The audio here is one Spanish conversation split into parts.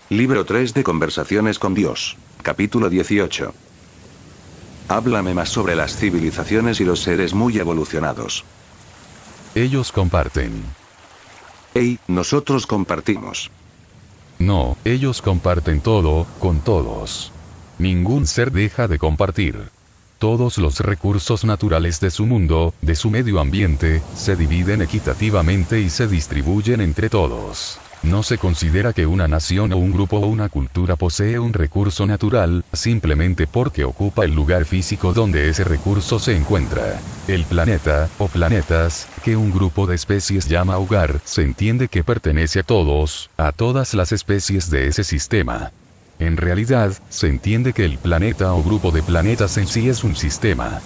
Libro 3 de Conversaciones con Dios. Capítulo 18. Háblame más sobre las civilizaciones y los seres muy evolucionados. Ellos comparten. Hey, nosotros compartimos. No, ellos comparten todo, con todos. Ningún ser deja de compartir. Todos los recursos naturales de su mundo, de su medio ambiente, se dividen equitativamente y se distribuyen entre todos. No se considera que una nación o un grupo o una cultura posee un recurso natural, simplemente porque ocupa el lugar físico donde ese recurso se encuentra. El planeta, o planetas, que un grupo de especies llama hogar, se entiende que pertenece a todos, a todas las especies de ese sistema. En realidad, se entiende que el planeta o grupo de planetas en sí es un sistema.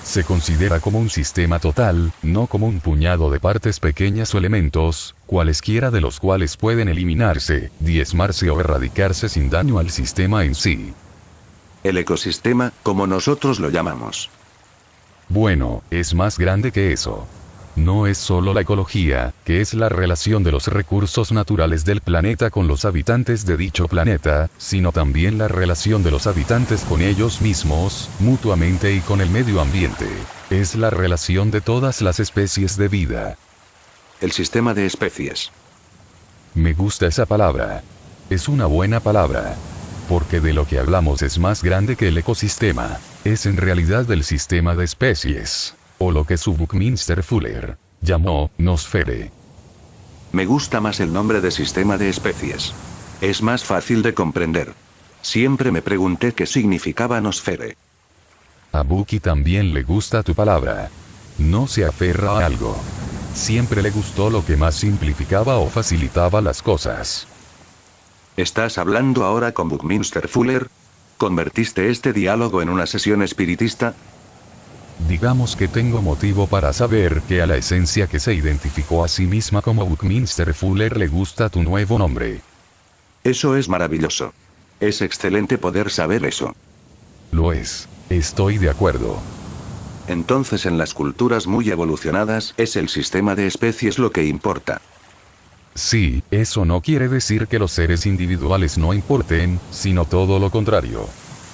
Se considera como un sistema total, no como un puñado de partes pequeñas o elementos, cualesquiera de los cuales pueden eliminarse, diezmarse o erradicarse sin daño al sistema en sí. El ecosistema, como nosotros lo llamamos. Bueno, es más grande que eso. No es solo la ecología, que es la relación de los recursos naturales del planeta con los habitantes de dicho planeta, sino también la relación de los habitantes con ellos mismos, mutuamente y con el medio ambiente. Es la relación de todas las especies de vida. El sistema de especies. Me gusta esa palabra. Es una buena palabra. Porque de lo que hablamos es más grande que el ecosistema. Es en realidad el sistema de especies. O lo que su Buckminster Fuller llamó nosfere. Me gusta más el nombre de sistema de especies. Es más fácil de comprender. Siempre me pregunté qué significaba nosfere. A Bucky también le gusta tu palabra. No se aferra a algo. Siempre le gustó lo que más simplificaba o facilitaba las cosas. ¿Estás hablando ahora con Buckminster Fuller? ¿Convertiste este diálogo en una sesión espiritista? Digamos que tengo motivo para saber que a la esencia que se identificó a sí misma como Buckminster Fuller le gusta tu nuevo nombre. Eso es maravilloso. Es excelente poder saber eso. Lo es. Estoy de acuerdo. Entonces en las culturas muy evolucionadas es el sistema de especies lo que importa. Sí, eso no quiere decir que los seres individuales no importen, sino todo lo contrario.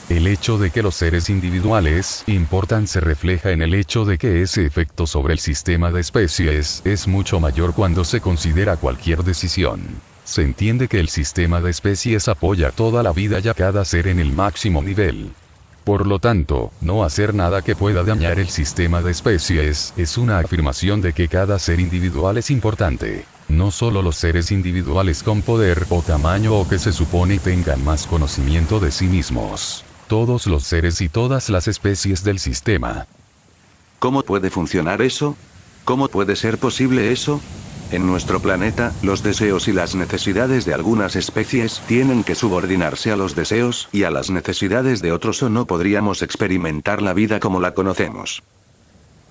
El hecho de que los seres individuales importan se refleja en el hecho de que ese efecto sobre el sistema de especies es mucho mayor cuando se considera cualquier decisión. Se entiende que el sistema de especies apoya toda la vida y a cada ser en el máximo nivel. Por lo tanto, no hacer nada que pueda dañar el sistema de especies es una afirmación de que cada ser individual es importante. No solo los seres individuales con poder o tamaño o que se supone tengan más conocimiento de sí mismos. Todos los seres y todas las especies del sistema. ¿Cómo puede funcionar eso? ¿Cómo puede ser posible eso? En nuestro planeta, los deseos y las necesidades de algunas especies tienen que subordinarse a los deseos y a las necesidades de otros o no podríamos experimentar la vida como la conocemos.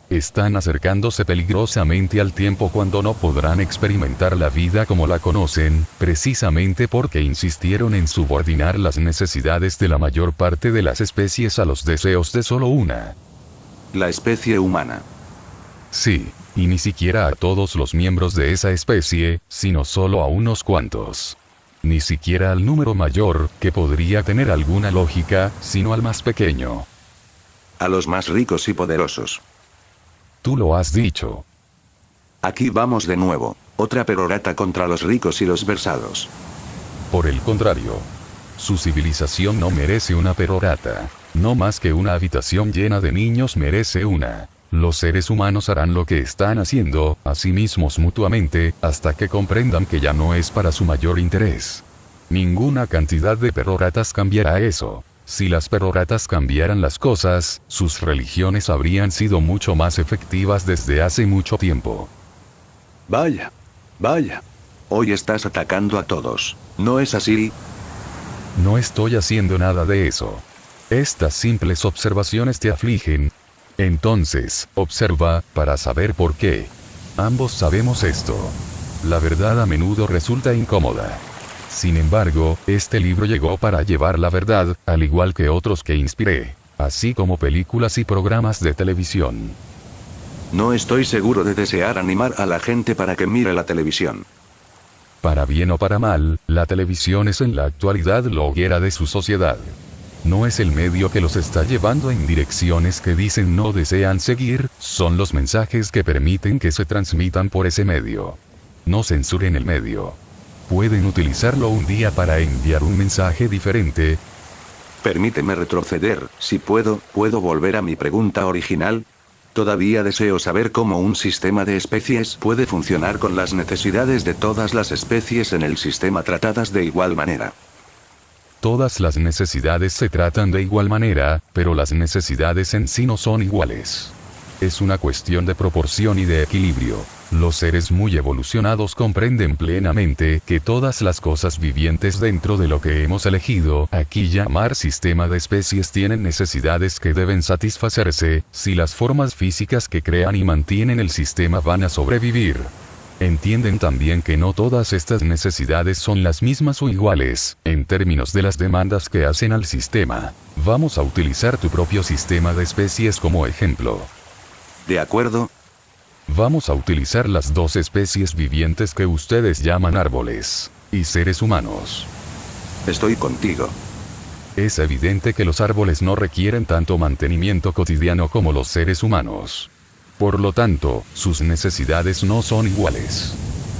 Están acercándose peligrosamente al tiempo cuando no podrán experimentar la vida como la conocen, precisamente porque insistieron en subordinar las necesidades de la mayor parte de las especies a los deseos de solo una. La especie humana. Sí, y ni siquiera a todos los miembros de esa especie, sino solo a unos cuantos. Ni siquiera al número mayor, que podría tener alguna lógica, sino al más pequeño. A los más ricos y poderosos. Tú lo has dicho. Aquí vamos de nuevo, otra perorata contra los ricos y los versados. Por el contrario. Su civilización no merece una perorata. No más que una habitación llena de niños merece una. Los seres humanos harán lo que están haciendo, a sí mismos mutuamente, hasta que comprendan que ya no es para su mayor interés. Ninguna cantidad de peroratas cambiará eso. Si las peroratas cambiaran las cosas, sus religiones habrían sido mucho más efectivas desde hace mucho tiempo. Vaya. Vaya. Hoy estás atacando a todos, ¿no es así? No estoy haciendo nada de eso. Estas simples observaciones te afligen. Entonces, observa, para saber por qué. Ambos sabemos esto. La verdad a menudo resulta incómoda. Sin embargo, este libro llegó para llevar la verdad, al igual que otros que inspiré, así como películas y programas de televisión. No estoy seguro de desear animar a la gente para que mire la televisión. Para bien o para mal, la televisión es en la actualidad la hoguera de su sociedad. No es el medio que los está llevando en direcciones que dicen no desean seguir, son los mensajes que permiten que se transmitan por ese medio. No censuren el medio. Pueden utilizarlo un día para enviar un mensaje diferente. Permíteme retroceder, si puedo volver a mi pregunta original. Todavía deseo saber cómo un sistema de especies puede funcionar con las necesidades de todas las especies en el sistema tratadas de igual manera. Todas las necesidades se tratan de igual manera, pero las necesidades en sí no son iguales. Es una cuestión de proporción y de equilibrio. Los seres muy evolucionados comprenden plenamente que todas las cosas vivientes dentro de lo que hemos elegido aquí llamar sistema de especies tienen necesidades que deben satisfacerse, si las formas físicas que crean y mantienen el sistema van a sobrevivir. Entienden también que no todas estas necesidades son las mismas o iguales, en términos de las demandas que hacen al sistema. Vamos a utilizar tu propio sistema de especies como ejemplo. ¿De acuerdo? Vamos a utilizar las dos especies vivientes que ustedes llaman árboles, y seres humanos. Estoy contigo. Es evidente que los árboles no requieren tanto mantenimiento cotidiano como los seres humanos. Por lo tanto, sus necesidades no son iguales.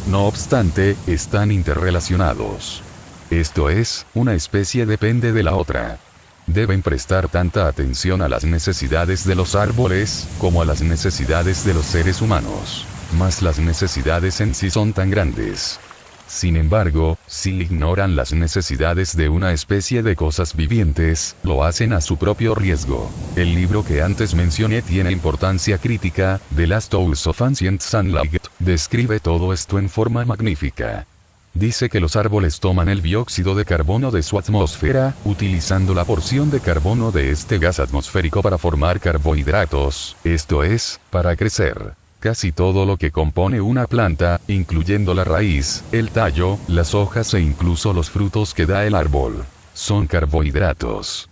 No obstante, están interrelacionados. Esto es, una especie depende de la otra. Deben prestar tanta atención a las necesidades de los árboles, como a las necesidades de los seres humanos. Mas las necesidades en sí son tan grandes. Sin embargo, si ignoran las necesidades de una especie de cosas vivientes, lo hacen a su propio riesgo. El libro que antes mencioné tiene importancia crítica, The Last Hours of Ancient Sunlight, describe todo esto en forma magnífica. Dice que los árboles toman el dióxido de carbono de su atmósfera, utilizando la porción de carbono de este gas atmosférico para formar carbohidratos, esto es, para crecer. Casi todo lo que compone una planta, incluyendo la raíz, el tallo, las hojas e incluso los frutos que da el árbol, son carbohidratos.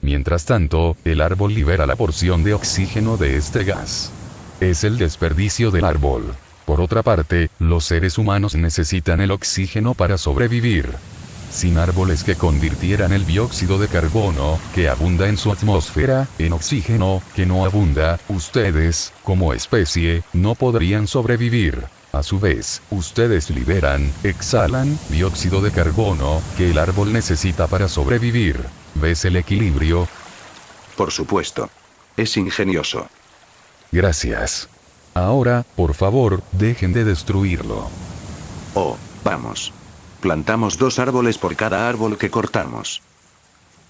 Mientras tanto, el árbol libera la porción de oxígeno de este gas. Es el desperdicio del árbol. Por otra parte, los seres humanos necesitan el oxígeno para sobrevivir. Sin árboles que convirtieran el dióxido de carbono, que abunda en su atmósfera, en oxígeno, que no abunda, ustedes, como especie, no podrían sobrevivir. A su vez, ustedes exhalan, dióxido de carbono, que el árbol necesita para sobrevivir. ¿Ves el equilibrio? Por supuesto. Es ingenioso. Gracias. Ahora, por favor, dejen de destruirlo. Oh, vamos. Plantamos 2 árboles por cada árbol que cortamos.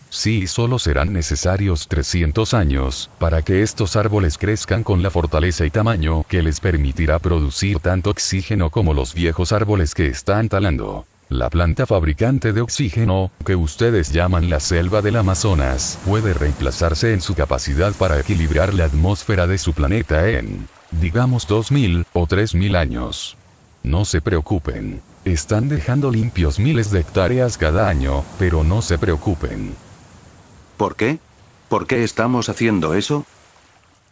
Sí, solo serán necesarios 300 años, para que estos árboles crezcan con la fortaleza y tamaño que les permitirá producir tanto oxígeno como los viejos árboles que están talando. La planta fabricante de oxígeno, que ustedes llaman la selva del Amazonas, puede reemplazarse en su capacidad para equilibrar la atmósfera de su planeta en, digamos 2000 o 3000 años. No se preocupen. Están dejando limpios miles de hectáreas cada año, pero no se preocupen. ¿Por qué? ¿Por qué estamos haciendo eso?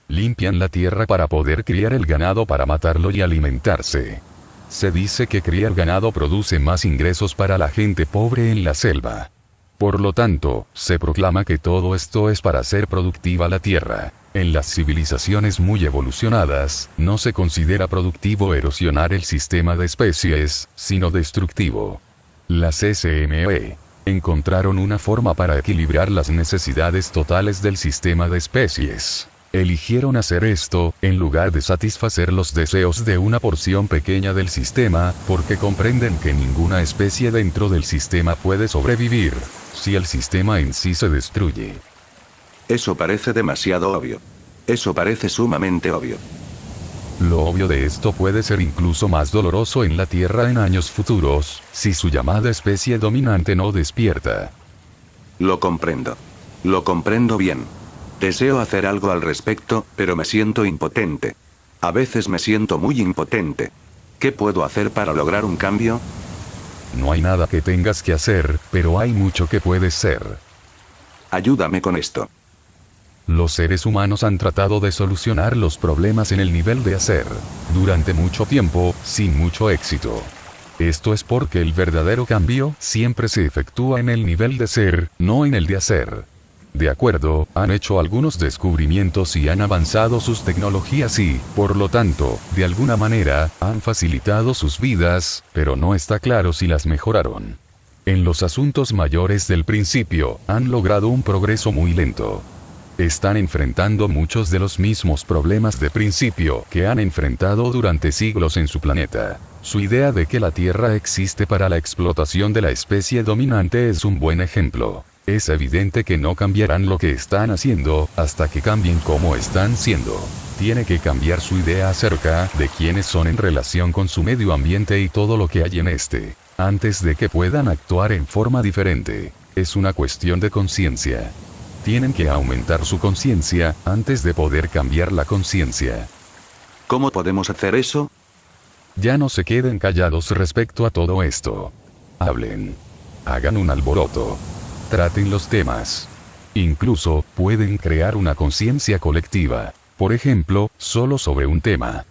Limpian la tierra para poder criar el ganado para matarlo y alimentarse. Se dice que criar ganado produce más ingresos para la gente pobre en la selva. Por lo tanto, se proclama que todo esto es para hacer productiva la tierra. En las civilizaciones muy evolucionadas, no se considera productivo erosionar el sistema de especies, sino destructivo. Las SME encontraron una forma para equilibrar las necesidades totales del sistema de especies. Eligieron hacer esto, en lugar de satisfacer los deseos de una porción pequeña del sistema, porque comprenden que ninguna especie dentro del sistema puede sobrevivir, si el sistema en sí se destruye. Eso parece demasiado obvio. Eso parece sumamente obvio. Lo obvio de esto puede ser incluso más doloroso en la Tierra en años futuros, si su llamada especie dominante no despierta. Lo comprendo. Lo comprendo bien. Deseo hacer algo al respecto, pero me siento impotente. A veces me siento muy impotente. ¿Qué puedo hacer para lograr un cambio? No hay nada que tengas que hacer, pero hay mucho que puedes ser. Ayúdame con esto. Los seres humanos han tratado de solucionar los problemas en el nivel de hacer, durante mucho tiempo, sin mucho éxito. Esto es porque el verdadero cambio siempre se efectúa en el nivel de ser, no en el de hacer. De acuerdo, han hecho algunos descubrimientos y han avanzado sus tecnologías y, por lo tanto, de alguna manera, han facilitado sus vidas, pero no está claro si las mejoraron. En los asuntos mayores del principio, han logrado un progreso muy lento. Están enfrentando muchos de los mismos problemas de principio que han enfrentado durante siglos en su planeta. Su idea de que la Tierra existe para la explotación de la especie dominante es un buen ejemplo. Es evidente que no cambiarán lo que están haciendo, hasta que cambien cómo están siendo. Tiene que cambiar su idea acerca de quiénes son en relación con su medio ambiente y todo lo que hay en este, antes de que puedan actuar en forma diferente. Es una cuestión de conciencia. Tienen que aumentar su conciencia, antes de poder cambiar la conciencia. ¿Cómo podemos hacer eso? Ya no se queden callados respecto a todo esto. Hablen. Hagan un alboroto. Traten los temas. Incluso, pueden crear una conciencia colectiva. Por ejemplo, solo sobre un tema.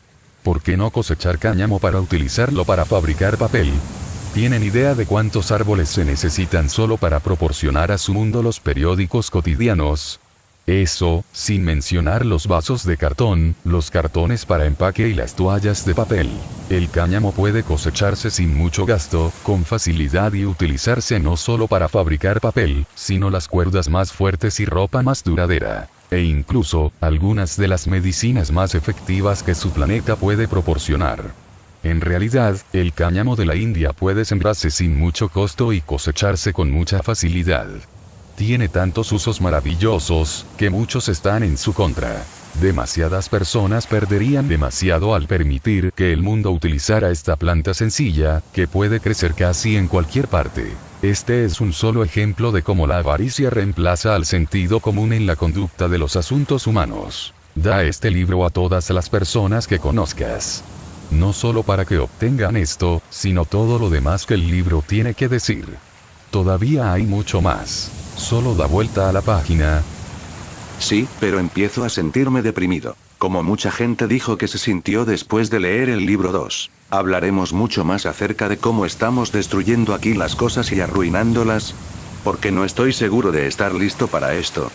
¿Por qué no cosechar cáñamo para utilizarlo para fabricar papel? ¿Tienen idea de cuántos árboles se necesitan solo para proporcionar a su mundo los periódicos cotidianos? Eso, sin mencionar los vasos de cartón, los cartones para empaque y las toallas de papel. El cáñamo puede cosecharse sin mucho gasto, con facilidad y utilizarse no solo para fabricar papel, sino las cuerdas más fuertes y ropa más duradera. E incluso, algunas de las medicinas más efectivas que su planeta puede proporcionar. En realidad, el cáñamo de la India puede sembrarse sin mucho costo y cosecharse con mucha facilidad. Tiene tantos usos maravillosos, que muchos están en su contra. Demasiadas personas perderían demasiado al permitir que el mundo utilizara esta planta sencilla, que puede crecer casi en cualquier parte. Este es un solo ejemplo de cómo la avaricia reemplaza al sentido común en la conducta de los asuntos humanos. Da este libro a todas las personas que conozcas. No solo para que obtengan esto, sino todo lo demás que el libro tiene que decir. Todavía hay mucho más. Solo da vuelta a la página. Sí, pero empiezo a sentirme deprimido. Como mucha gente dijo que se sintió después de leer el libro 2. Hablaremos mucho más acerca de cómo estamos destruyendo aquí las cosas y arruinándolas. Porque no estoy seguro de estar listo para esto.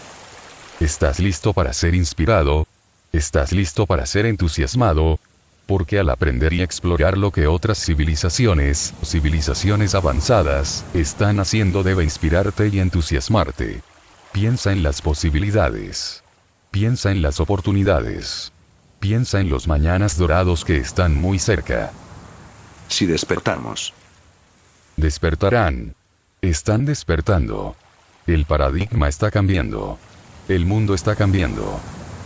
¿Estás listo para ser inspirado? ¿Estás listo para ser entusiasmado? Porque al aprender y explorar lo que otras civilizaciones avanzadas, están haciendo debe inspirarte y entusiasmarte. Piensa en las posibilidades. Piensa en las oportunidades. Piensa en los mañanas dorados que están muy cerca. Si despertamos. Despertarán. Están despertando. El paradigma está cambiando. El mundo está cambiando.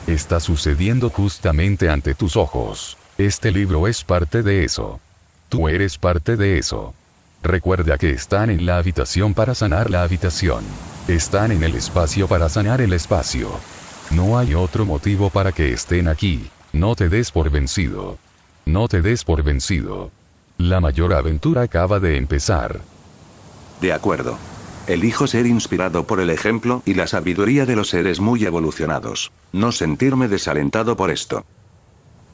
Está sucediendo justamente ante tus ojos. Este libro es parte de eso. Tú eres parte de eso. Recuerda que están en la habitación para sanar la habitación. Están en el espacio para sanar el espacio. No hay otro motivo para que estén aquí. No te des por vencido. No te des por vencido. La mayor aventura acaba de empezar. De acuerdo. Elijo ser inspirado por el ejemplo y la sabiduría de los seres muy evolucionados. No sentirme desalentado por esto.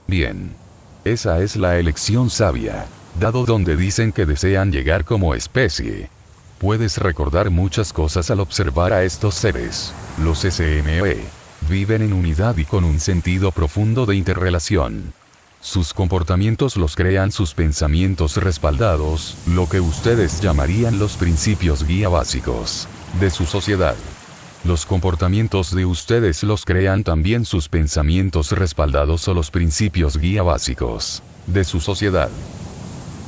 Bien. Esa es la elección sabia, dado donde dicen que desean llegar como especie. Puedes recordar muchas cosas al observar a estos seres. Los SME viven en unidad y con un sentido profundo de interrelación. Sus comportamientos los crean sus pensamientos respaldados, lo que ustedes llamarían los principios guía básicos de su sociedad. Los comportamientos de ustedes los crean también sus pensamientos respaldados o los principios guía básicos de su sociedad.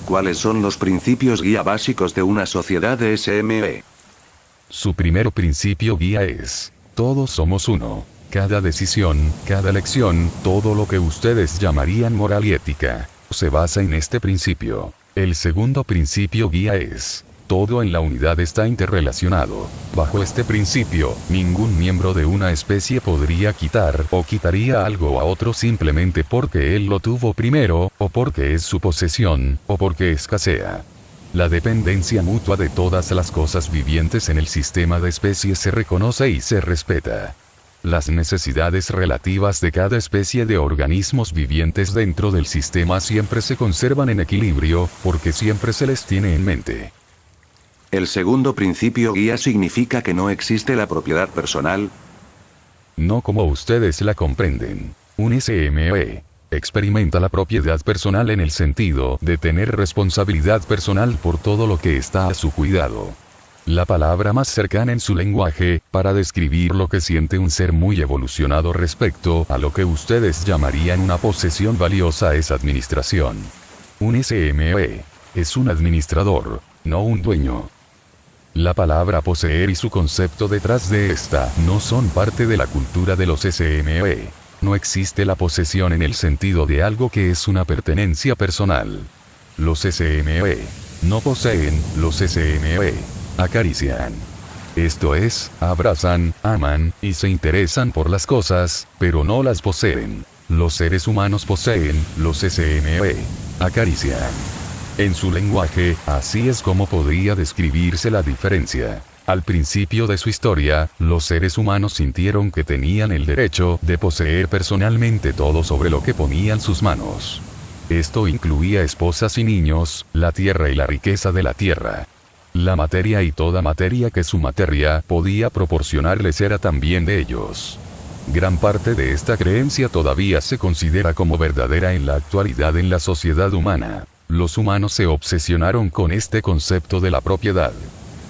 ¿Cuáles son los principios guía básicos de una sociedad de SME? Su primer principio guía es: todos somos uno. Cada decisión, cada elección, todo lo que ustedes llamarían moral y ética, se basa en este principio. El segundo principio guía es: todo en la unidad está interrelacionado. Bajo este principio, ningún miembro de una especie podría quitar o quitaría algo a otro simplemente porque él lo tuvo primero, o porque es su posesión, o porque escasea. La dependencia mutua de todas las cosas vivientes en el sistema de especies se reconoce y se respeta. Las necesidades relativas de cada especie de organismos vivientes dentro del sistema siempre se conservan en equilibrio, porque siempre se les tiene en mente. El segundo principio guía significa que no existe la propiedad personal. No como ustedes la comprenden. Un SME experimenta la propiedad personal en el sentido de tener responsabilidad personal por todo lo que está a su cuidado. La palabra más cercana en su lenguaje, para describir lo que siente un ser muy evolucionado respecto a lo que ustedes llamarían una posesión valiosa es administración. Un SME es un administrador, no un dueño. La palabra poseer y su concepto detrás de esta no son parte de la cultura de los SME. No existe la posesión en el sentido de algo que es una pertenencia personal. Los SME no poseen, los SME acarician. Esto es, abrazan, aman, y se interesan por las cosas, pero no las poseen. Los seres humanos poseen, los SME acarician. En su lenguaje, así es como podría describirse la diferencia. Al principio de su historia, los seres humanos sintieron que tenían el derecho de poseer personalmente todo sobre lo que ponían sus manos. Esto incluía esposas y niños, la tierra y la riqueza de la tierra. La materia y toda materia que su materia podía proporcionarles era también de ellos. Gran parte de esta creencia todavía se considera como verdadera en la actualidad en la sociedad humana. Los humanos se obsesionaron con este concepto de la propiedad.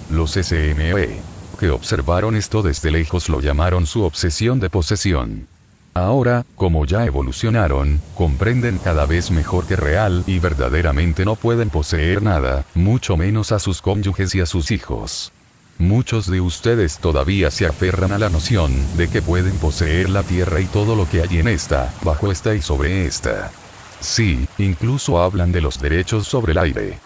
Los SME, que observaron esto desde lejos, lo llamaron su obsesión de posesión. Ahora, como ya evolucionaron, comprenden cada vez mejor que real y verdaderamente no pueden poseer nada, mucho menos a sus cónyuges y a sus hijos. Muchos de ustedes todavía se aferran a la noción de que pueden poseer la tierra y todo lo que hay en esta, bajo esta y sobre esta. Sí, incluso hablan de los derechos sobre el aire.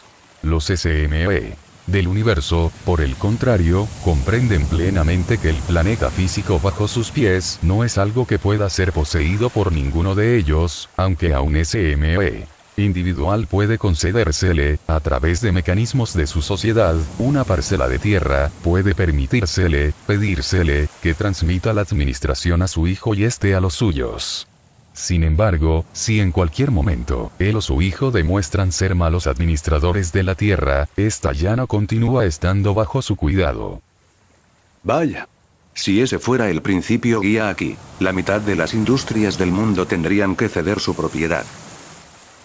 Los SME del universo, por el contrario, comprenden plenamente que el planeta físico bajo sus pies no es algo que pueda ser poseído por ninguno de ellos, aunque a un SME individual puede concedérsele, a través de mecanismos de su sociedad, una parcela de tierra, puede permitírsele, pedírsele, que transmita la administración a su hijo y este a los suyos. Sin embargo, si en cualquier momento, él o su hijo demuestran ser malos administradores de la tierra, esta ya no continúa estando bajo su cuidado. Vaya. Si ese fuera el principio guía aquí, la mitad de las industrias del mundo tendrían que ceder su propiedad.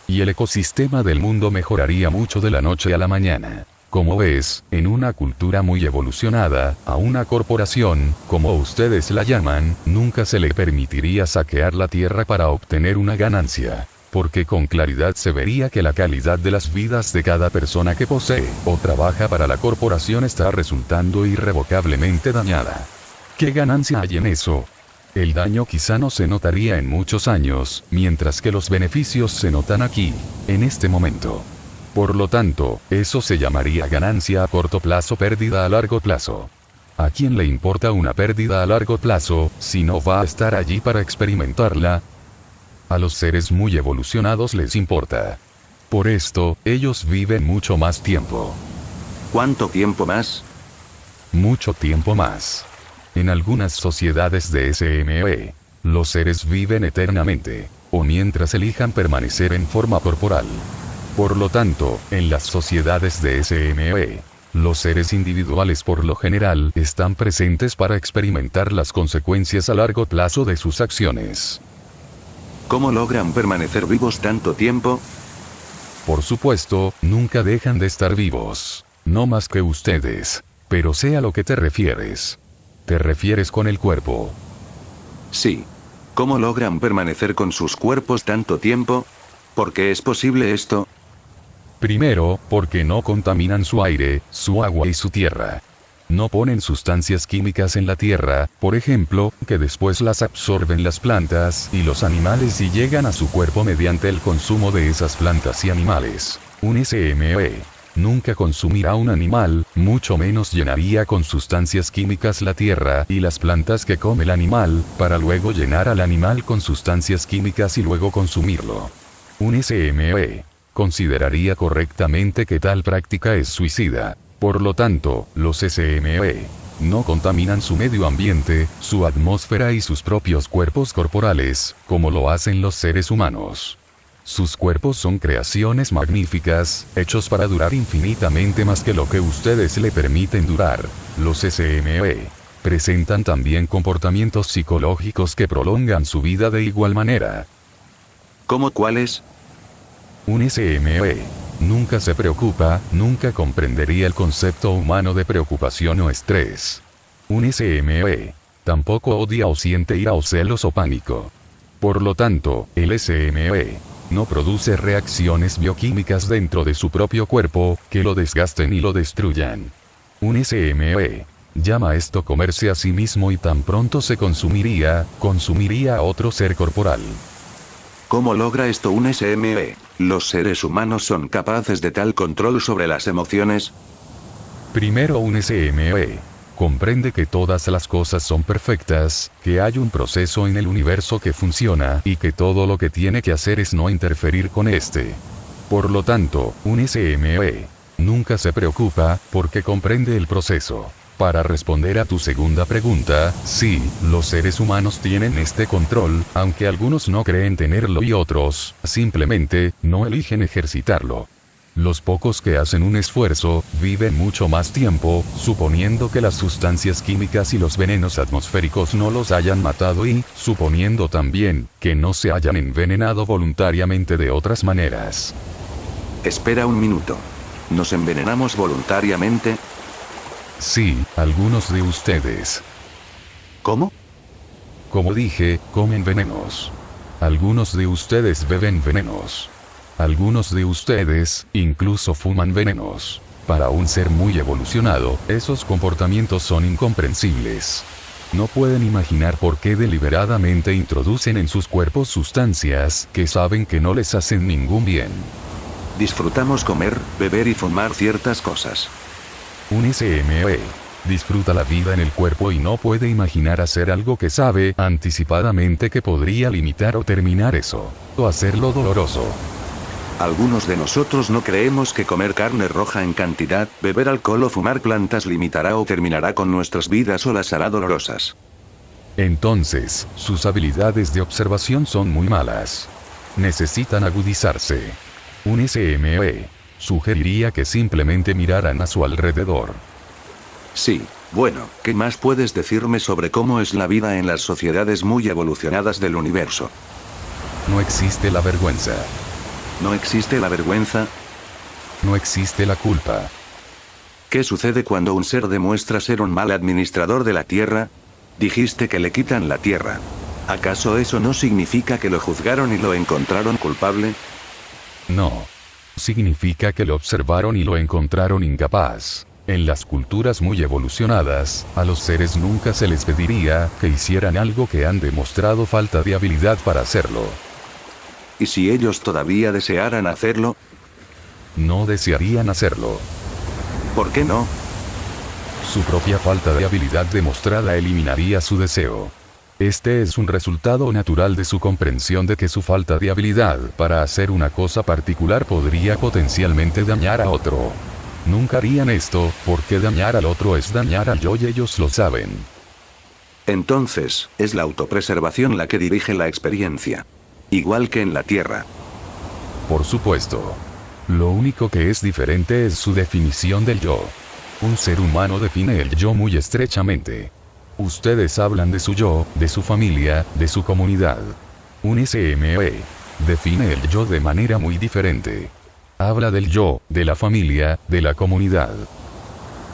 Y el ecosistema del mundo mejoraría mucho de la noche a la mañana. Como ves, en una cultura muy evolucionada, a una corporación, como ustedes la llaman, nunca se le permitiría saquear la tierra para obtener una ganancia. Porque con claridad se vería que la calidad de las vidas de cada persona que posee o trabaja para la corporación está resultando irrevocablemente dañada. ¿Qué ganancia hay en eso? El daño quizá no se notaría en muchos años, mientras que los beneficios se notan aquí, en este momento. Por lo tanto, eso se llamaría ganancia a corto plazo, pérdida a largo plazo. ¿A quién le importa una pérdida a largo plazo, si no va a estar allí para experimentarla? A los seres muy evolucionados les importa. Por esto, ellos viven mucho más tiempo. ¿Cuánto tiempo más? Mucho tiempo más. En algunas sociedades de SME, los seres viven eternamente, o mientras elijan permanecer en forma corporal. Por lo tanto, en las sociedades de SME, los seres individuales por lo general están presentes para experimentar las consecuencias a largo plazo de sus acciones. ¿Cómo logran permanecer vivos tanto tiempo? Por supuesto, nunca dejan de estar vivos. No más que ustedes. Pero sé a lo que te refieres. ¿Te refieres con el cuerpo? Sí. ¿Cómo logran permanecer con sus cuerpos tanto tiempo? ¿Por qué es posible esto? Primero, porque no contaminan su aire, su agua y su tierra. No ponen sustancias químicas en la tierra, por ejemplo, que después las absorben las plantas y los animales y llegan a su cuerpo mediante el consumo de esas plantas y animales. Un SME nunca consumirá un animal, mucho menos llenaría con sustancias químicas la tierra y las plantas que come el animal, para luego llenar al animal con sustancias químicas y luego consumirlo. Un SME consideraría correctamente que tal práctica es suicida. Por lo tanto, los SME no contaminan su medio ambiente, su atmósfera y sus propios cuerpos corporales, como lo hacen los seres humanos. Sus cuerpos son creaciones magníficas, hechos para durar infinitamente más que lo que ustedes le permiten durar. Los SME presentan también comportamientos psicológicos que prolongan su vida de igual manera. ¿Cómo cuáles? Un SME nunca se preocupa, nunca comprendería el concepto humano de preocupación o estrés. Un SME tampoco odia o siente ira o celos o pánico. Por lo tanto, el SME no produce reacciones bioquímicas dentro de su propio cuerpo, que lo desgasten y lo destruyan. Un SME llama esto comerse a sí mismo y tan pronto se consumiría a otro ser corporal. ¿Cómo logra esto un SME? ¿Los seres humanos son capaces de tal control sobre las emociones? Primero, un SME comprende que todas las cosas son perfectas, que hay un proceso en el universo que funciona y que todo lo que tiene que hacer es no interferir con este. Por lo tanto, un SME nunca se preocupa porque comprende el proceso. Para responder a tu segunda pregunta, sí, los seres humanos tienen este control, aunque algunos no creen tenerlo y otros, simplemente, no eligen ejercitarlo. Los pocos que hacen un esfuerzo, viven mucho más tiempo, suponiendo que las sustancias químicas y los venenos atmosféricos no los hayan matado y, suponiendo también, que no se hayan envenenado voluntariamente de otras maneras. Espera un minuto. ¿Nos envenenamos voluntariamente? Sí, algunos de ustedes. ¿Cómo? Como dije, comen venenos. Algunos de ustedes beben venenos. Algunos de ustedes, incluso fuman venenos. Para un ser muy evolucionado, esos comportamientos son incomprensibles. No pueden imaginar por qué deliberadamente introducen en sus cuerpos sustancias que saben que no les hacen ningún bien. Disfrutamos comer, beber y fumar ciertas cosas. Un SME disfruta la vida en el cuerpo y no puede imaginar hacer algo que sabe anticipadamente que podría limitar o terminar eso, o hacerlo doloroso. Algunos de nosotros no creemos que comer carne roja en cantidad, beber alcohol o fumar plantas limitará o terminará con nuestras vidas o las hará dolorosas. Entonces, sus habilidades de observación son muy malas. Necesitan agudizarse. Un SME sugeriría que simplemente miraran a su alrededor. Sí, bueno, ¿qué más puedes decirme sobre cómo es la vida en las sociedades muy evolucionadas del universo? No existe la vergüenza. ¿No existe la vergüenza? No existe la culpa. ¿Qué sucede cuando un ser demuestra ser un mal administrador de la Tierra? Dijiste que le quitan la Tierra. ¿Acaso eso no significa que lo juzgaron y lo encontraron culpable? No. Significa que lo observaron y lo encontraron incapaz. En las culturas muy evolucionadas, a los seres nunca se les pediría que hicieran algo que han demostrado falta de habilidad para hacerlo. ¿Y si ellos todavía desearan hacerlo? No desearían hacerlo. ¿Por qué no? Su propia falta de habilidad demostrada eliminaría su deseo. Este es un resultado natural de su comprensión de que su falta de habilidad para hacer una cosa particular podría potencialmente dañar a otro. Nunca harían esto, porque dañar al otro es dañar al yo y ellos lo saben. Entonces, es la autopreservación la que dirige la experiencia. Igual que en la Tierra. Por supuesto. Lo único que es diferente es su definición del yo. Un ser humano define el yo muy estrechamente. Ustedes hablan de su yo, de su familia, de su comunidad. Un SME define el yo de manera muy diferente. Habla del yo, de la familia, de la comunidad.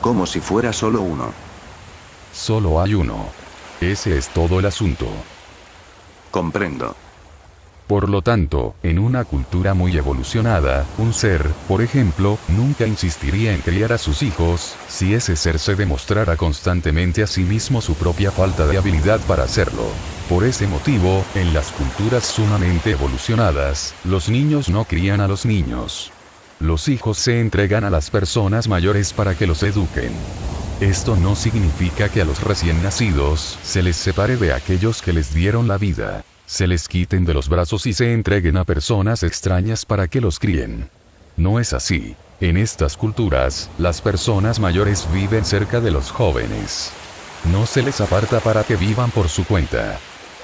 Como si fuera solo uno. Solo hay uno. Ese es todo el asunto. Comprendo. Por lo tanto, en una cultura muy evolucionada, un ser, por ejemplo, nunca insistiría en criar a sus hijos, si ese ser se demostrara constantemente a sí mismo su propia falta de habilidad para hacerlo. Por ese motivo, en las culturas sumamente evolucionadas, los niños no crían a los niños. Los hijos se entregan a las personas mayores para que los eduquen. Esto no significa que a los recién nacidos se les separe de aquellos que les dieron la vida. Se les quiten de los brazos y se entreguen a personas extrañas para que los críen. No es así. En estas culturas, las personas mayores viven cerca de los jóvenes. No se les aparta para que vivan por su cuenta.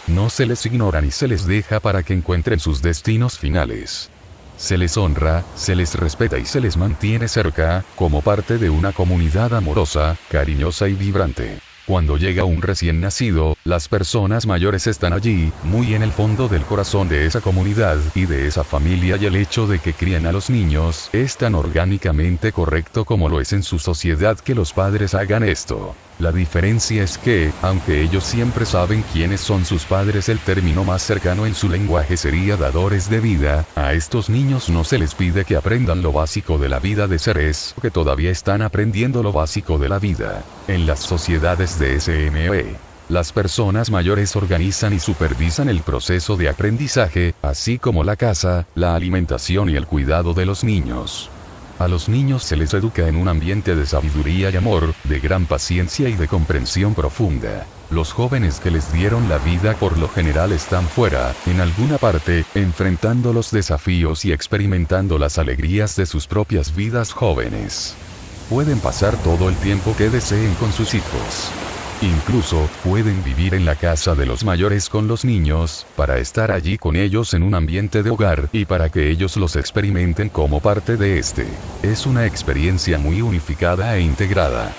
No se les ignora ni se les deja para que encuentren sus destinos finales. Se les honra, se les respeta y se les mantiene cerca, como parte de una comunidad amorosa, cariñosa y vibrante. Cuando llega un recién nacido, las personas mayores están allí, muy en el fondo del corazón de esa comunidad y de esa familia, y el hecho de que crían a los niños es tan orgánicamente correcto como lo es en su sociedad que los padres hagan esto. La diferencia es que, aunque ellos siempre saben quiénes son sus padres, el término más cercano en su lenguaje sería dadores de vida, a estos niños no se les pide que aprendan lo básico de la vida de seres que todavía están aprendiendo lo básico de la vida. En las sociedades de SME, las personas mayores organizan y supervisan el proceso de aprendizaje, así como la casa, la alimentación y el cuidado de los niños. A los niños se les educa en un ambiente de sabiduría y amor, de gran paciencia y de comprensión profunda. Los jóvenes que les dieron la vida por lo general están fuera, en alguna parte, enfrentando los desafíos y experimentando las alegrías de sus propias vidas jóvenes. Pueden pasar todo el tiempo que deseen con sus hijos. Incluso, pueden vivir en la casa de los mayores con los niños, para estar allí con ellos en un ambiente de hogar y para que ellos los experimenten como parte de este. Es una experiencia muy unificada e integrada.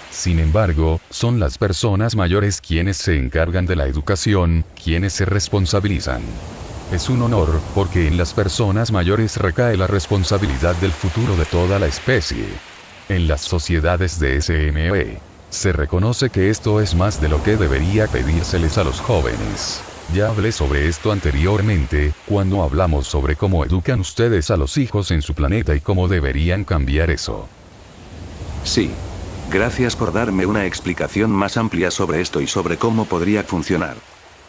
Sin embargo, son las personas mayores quienes se encargan de la educación, quienes se responsabilizan. Es un honor, porque en las personas mayores recae la responsabilidad del futuro de toda la especie. En las sociedades de SME, se reconoce que esto es más de lo que debería pedírseles a los jóvenes. Ya hablé sobre esto anteriormente, cuando hablamos sobre cómo educan ustedes a los hijos en su planeta y cómo deberían cambiar eso. Sí. Gracias por darme una explicación más amplia sobre esto y sobre cómo podría funcionar.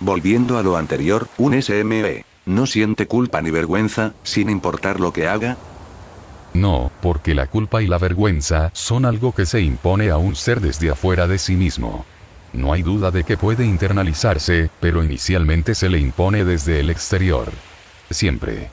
Volviendo a lo anterior, un SME no siente culpa ni vergüenza, sin importar lo que haga. No, porque la culpa y la vergüenza son algo que se impone a un ser desde afuera de sí mismo. No hay duda de que puede internalizarse, pero inicialmente se le impone desde el exterior. Siempre.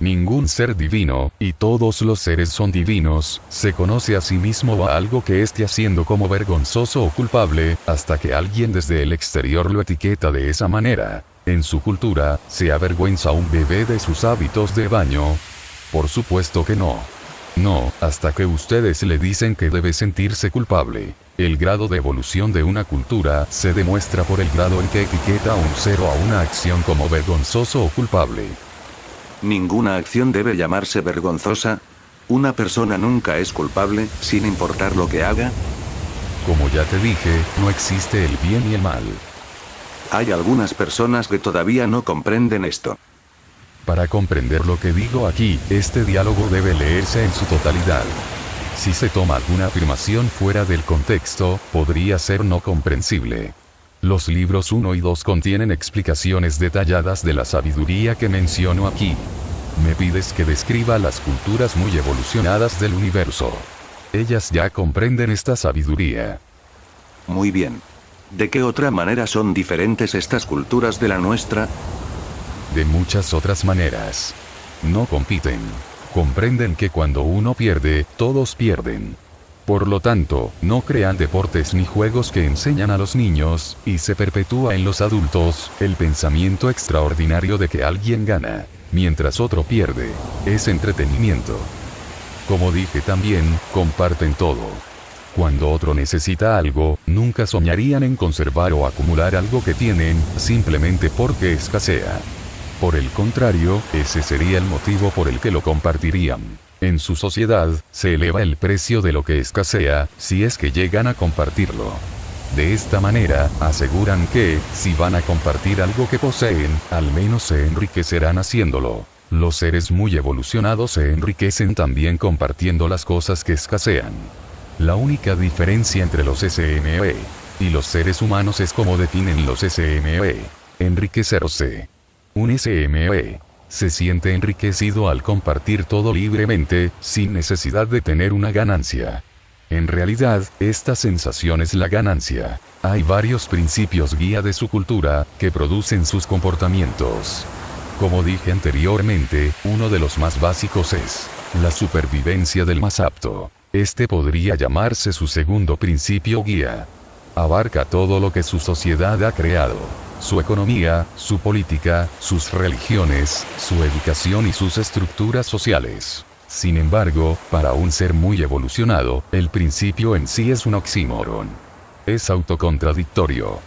Ningún ser divino, y todos los seres son divinos, se conoce a sí mismo o a algo que esté haciendo como vergonzoso o culpable, hasta que alguien desde el exterior lo etiqueta de esa manera. En su cultura, ¿se avergüenza a un bebé de sus hábitos de baño? Por supuesto que no. No, hasta que ustedes le dicen que debe sentirse culpable. El grado de evolución de una cultura se demuestra por el grado en que etiqueta a un ser o a una acción como vergonzoso o culpable. Ninguna acción debe llamarse vergonzosa. Una persona nunca es culpable, sin importar lo que haga. Como ya te dije, no existe el bien y el mal. Hay algunas personas que todavía no comprenden esto. Para comprender lo que digo aquí, este diálogo debe leerse en su totalidad. Si se toma alguna afirmación fuera del contexto, podría ser no comprensible. Los libros 1 y 2 contienen explicaciones detalladas de la sabiduría que menciono aquí. Me pides que describa las culturas muy evolucionadas del universo. Ellas ya comprenden esta sabiduría. Muy bien. ¿De qué otra manera son diferentes estas culturas de la nuestra? De muchas otras maneras. No compiten. Comprenden que cuando uno pierde, todos pierden. Por lo tanto, no crean deportes ni juegos que enseñan a los niños, y se perpetúa en los adultos, el pensamiento extraordinario de que alguien gana, mientras otro pierde. Es entretenimiento. Como dije también, comparten todo. Cuando otro necesita algo, nunca soñarían en conservar o acumular algo que tienen, simplemente porque escasea. Por el contrario, ese sería el motivo por el que lo compartirían. En su sociedad, se eleva el precio de lo que escasea, si es que llegan a compartirlo. De esta manera, aseguran que, si van a compartir algo que poseen, al menos se enriquecerán haciéndolo. Los seres muy evolucionados se enriquecen también compartiendo las cosas que escasean. La única diferencia entre los SME y los seres humanos es cómo definen los SME. Enriquecerse. Un SME se siente enriquecido al compartir todo libremente, sin necesidad de tener una ganancia. En realidad, esta sensación es la ganancia. Hay varios principios guía de su cultura, que producen sus comportamientos. Como dije anteriormente, uno de los más básicos es: La supervivencia del más apto. Este podría llamarse su segundo principio guía. Abarca todo lo que su sociedad ha creado. Su economía, su política, sus religiones, su educación y sus estructuras sociales. Sin embargo, para un ser muy evolucionado, el principio en sí es un oxímoron. Es autocontradictorio.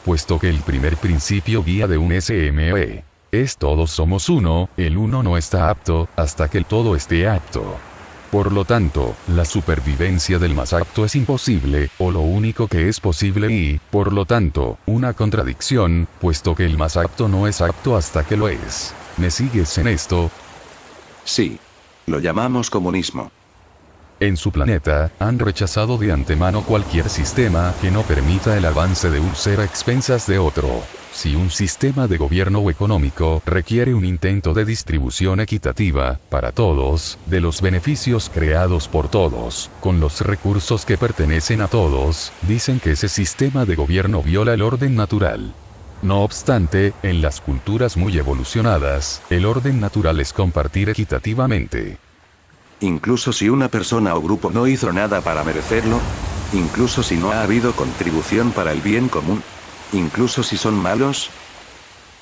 Puesto que el primer principio guía de un SME es todos somos uno, el uno no está apto, hasta que el todo esté apto. Por lo tanto, la supervivencia del más apto es imposible, o lo único que es posible y, por lo tanto, una contradicción, puesto que el más apto no es apto hasta que lo es. ¿Me sigues en esto? Sí. Lo llamamos comunismo. En su planeta, han rechazado de antemano cualquier sistema que no permita el avance de un ser a expensas de otro. Si un sistema de gobierno o económico requiere un intento de distribución equitativa, para todos, de los beneficios creados por todos, con los recursos que pertenecen a todos, dicen que ese sistema de gobierno viola el orden natural. No obstante, en las culturas muy evolucionadas, el orden natural es compartir equitativamente. Incluso si una persona o grupo no hizo nada para merecerlo, incluso si no ha habido contribución para el bien común, incluso si son malos.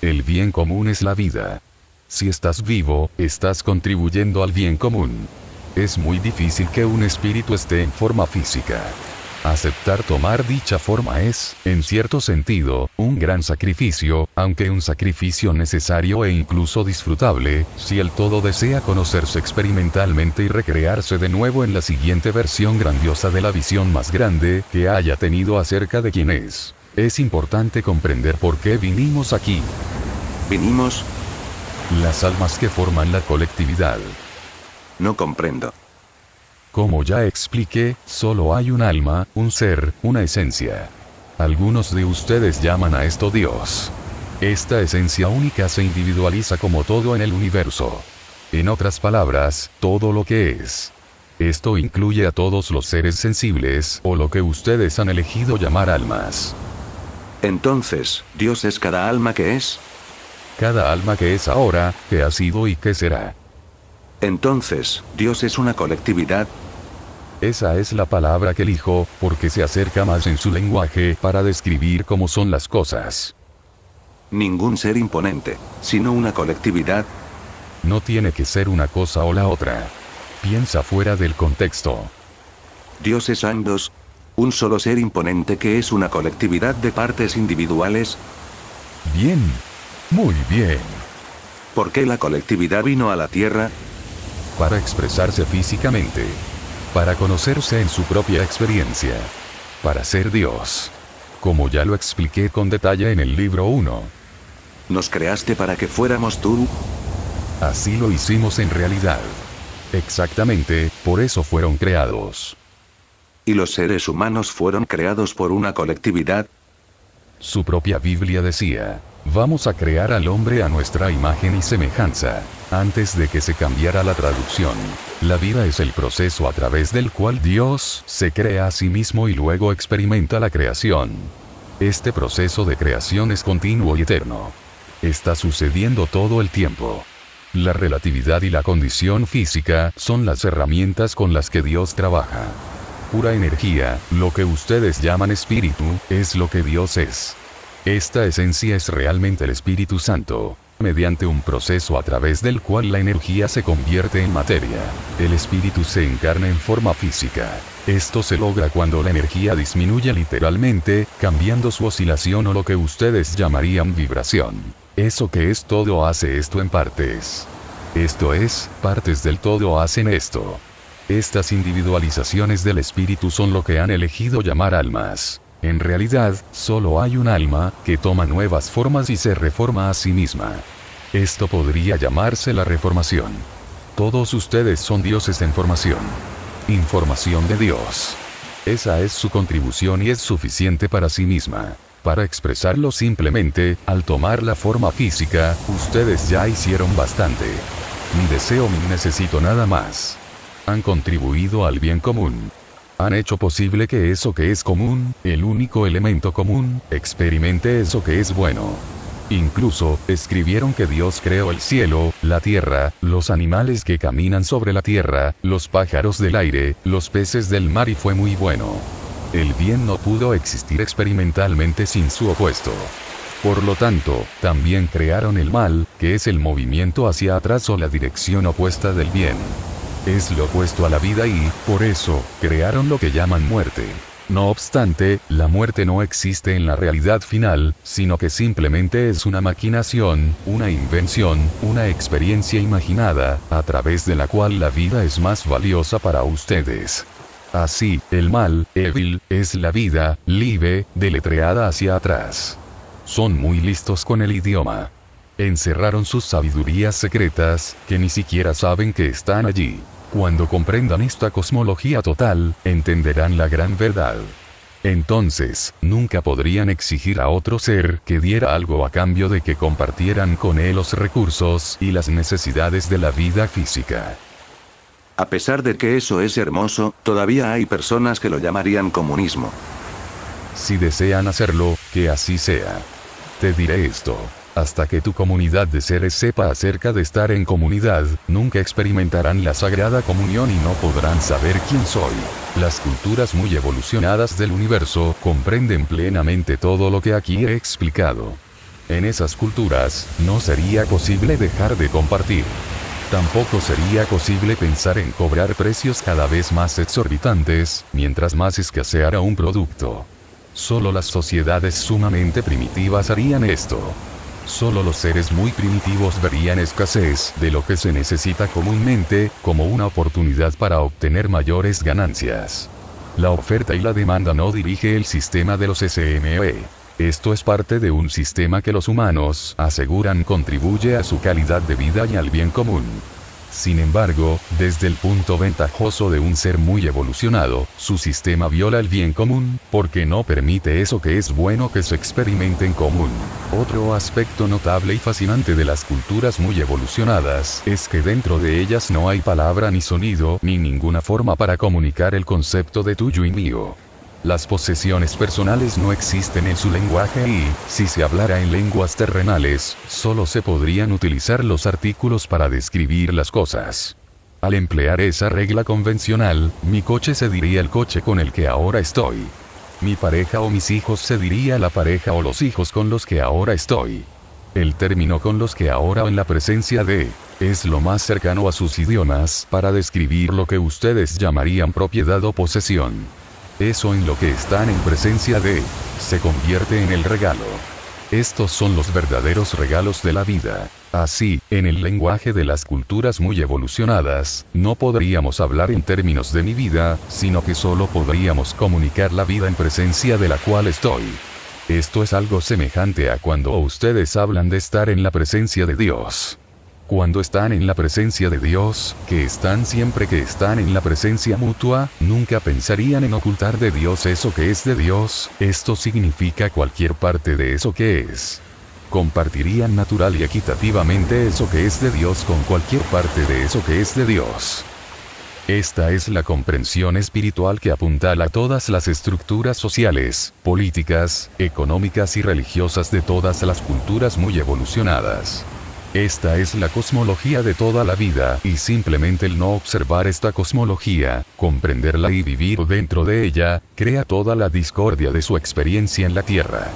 El bien común es la vida. Si estás vivo, estás contribuyendo al bien común. Es muy difícil que un espíritu esté en forma física. Aceptar tomar dicha forma es, en cierto sentido, un gran sacrificio, aunque un sacrificio necesario e incluso disfrutable, si el todo desea conocerse experimentalmente y recrearse de nuevo en la siguiente versión grandiosa de la visión más grande que haya tenido acerca de quién es. Es importante comprender por qué vinimos aquí. ¿Vinimos? Las almas que forman la colectividad. No comprendo. Como ya expliqué, solo hay un alma, un ser, una esencia. Algunos de ustedes llaman a esto Dios. Esta esencia única se individualiza como todo en el universo. En otras palabras, todo lo que es. Esto incluye a todos los seres sensibles, o lo que ustedes han elegido llamar almas. Entonces, ¿Dios es cada alma que es? Cada alma que es ahora, que ha sido y que será. Entonces, ¿Dios es una colectividad? Esa es la palabra que elijo, porque se acerca más en su lenguaje para describir cómo son las cosas. Ningún ser imponente, sino una colectividad. No tiene que ser una cosa o la otra. Piensa fuera del contexto. Dios es ambos. Un solo ser imponente que es una colectividad de partes individuales. Bien. Muy bien. ¿Por qué la colectividad vino a la Tierra? Para expresarse físicamente. Para conocerse en su propia experiencia. Para ser Dios. Como ya lo expliqué con detalle en el libro 1. ¿Nos creaste para que fuéramos tú? Así lo hicimos en realidad. Exactamente, por eso fueron creados. ¿Y los seres humanos fueron creados por una colectividad? Su propia Biblia decía, vamos a crear al hombre a nuestra imagen y semejanza. Antes de que se cambiara la traducción. La vida es el proceso a través del cual Dios se crea a sí mismo y luego experimenta la creación. Este proceso de creación es continuo y eterno. Está sucediendo todo el tiempo. La relatividad y la condición física son las herramientas con las que Dios trabaja. Pura energía, lo que ustedes llaman espíritu, es lo que Dios es. Esta esencia es realmente el Espíritu Santo, mediante un proceso a través del cual la energía se convierte en materia. El espíritu se encarna en forma física. Esto se logra cuando la energía disminuye literalmente, cambiando su oscilación o lo que ustedes llamarían vibración. Eso que es todo hace esto en partes. Esto es, partes del todo hacen esto. Estas individualizaciones del espíritu son lo que han elegido llamar almas. En realidad, solo hay un alma, que toma nuevas formas y se reforma a sí misma. Esto podría llamarse la reformación. Todos ustedes son dioses en formación. Información de Dios. Esa es su contribución y es suficiente para sí misma. Para expresarlo simplemente, al tomar la forma física, ustedes ya hicieron bastante. Ni deseo ni necesito nada más. Han contribuido al bien común. Han hecho posible que eso que es común, el único elemento común, experimente eso que es bueno. Incluso, escribieron que Dios creó el cielo, la tierra, los animales que caminan sobre la tierra, los pájaros del aire, los peces del mar y fue muy bueno. El bien no pudo existir experimentalmente sin su opuesto. Por lo tanto, también crearon el mal, que es el movimiento hacia atrás o la dirección opuesta del bien. Es lo opuesto a la vida y, por eso, crearon lo que llaman muerte. No obstante, la muerte no existe en la realidad final, sino que simplemente es una maquinación, una invención, una experiencia imaginada, a través de la cual la vida es más valiosa para ustedes. Así, el mal, evil, es la vida, live, deletreada hacia atrás. Son muy listos con el idioma. Encerraron sus sabidurías secretas, que ni siquiera saben que están allí. Cuando comprendan esta cosmología total, entenderán la gran verdad. Entonces, nunca podrían exigir a otro ser que diera algo a cambio de que compartieran con él los recursos y las necesidades de la vida física. A pesar de que eso es hermoso, todavía hay personas que lo llamarían comunismo. Si desean hacerlo, que así sea. Te diré esto. Hasta que tu comunidad de seres sepa acerca de estar en comunidad, nunca experimentarán la sagrada comunión y no podrán saber quién soy. Las culturas muy evolucionadas del universo comprenden plenamente todo lo que aquí he explicado. En esas culturas, no sería posible dejar de compartir. Tampoco sería posible pensar en cobrar precios cada vez más exorbitantes, mientras más escaseara un producto. Solo las sociedades sumamente primitivas harían esto. Solo los seres muy primitivos verían escasez de lo que se necesita comúnmente, como una oportunidad para obtener mayores ganancias. La oferta y la demanda no dirige el sistema de los SME. Esto es parte de un sistema que los humanos aseguran contribuye a su calidad de vida y al bien común. Sin embargo, desde el punto ventajoso de un ser muy evolucionado, su sistema viola el bien común, porque no permite eso que es bueno que se experimente en común. Otro aspecto notable y fascinante de las culturas muy evolucionadas, es que dentro de ellas no hay palabra ni sonido, ni ninguna forma para comunicar el concepto de tuyo y mío. Las posesiones personales no existen en su lenguaje y, si se hablara en lenguas terrenales, solo se podrían utilizar los artículos para describir las cosas. Al emplear esa regla convencional, mi coche se diría el coche con el que ahora estoy. Mi pareja o mis hijos se diría la pareja o los hijos con los que ahora estoy. El término con los que ahora o en la presencia de, es lo más cercano a sus idiomas para describir lo que ustedes llamarían propiedad o posesión. Eso en lo que están en presencia de, se convierte en el regalo. Estos son los verdaderos regalos de la vida. Así, en el lenguaje de las culturas muy evolucionadas, no podríamos hablar en términos de mi vida, sino que solo podríamos comunicar la vida en presencia de la cual estoy. Esto es algo semejante a cuando ustedes hablan de estar en la presencia de Dios. Cuando están en la presencia de Dios, que están siempre que están en la presencia mutua, nunca pensarían en ocultar de Dios eso que es de Dios, esto significa cualquier parte de eso que es. Compartirían natural y equitativamente eso que es de Dios con cualquier parte de eso que es de Dios. Esta es la comprensión espiritual que apuntala todas las estructuras sociales, políticas, económicas y religiosas de todas las culturas muy evolucionadas. Esta es la cosmología de toda la vida, y simplemente el no observar esta cosmología, comprenderla y vivir dentro de ella, crea toda la discordia de su experiencia en la Tierra.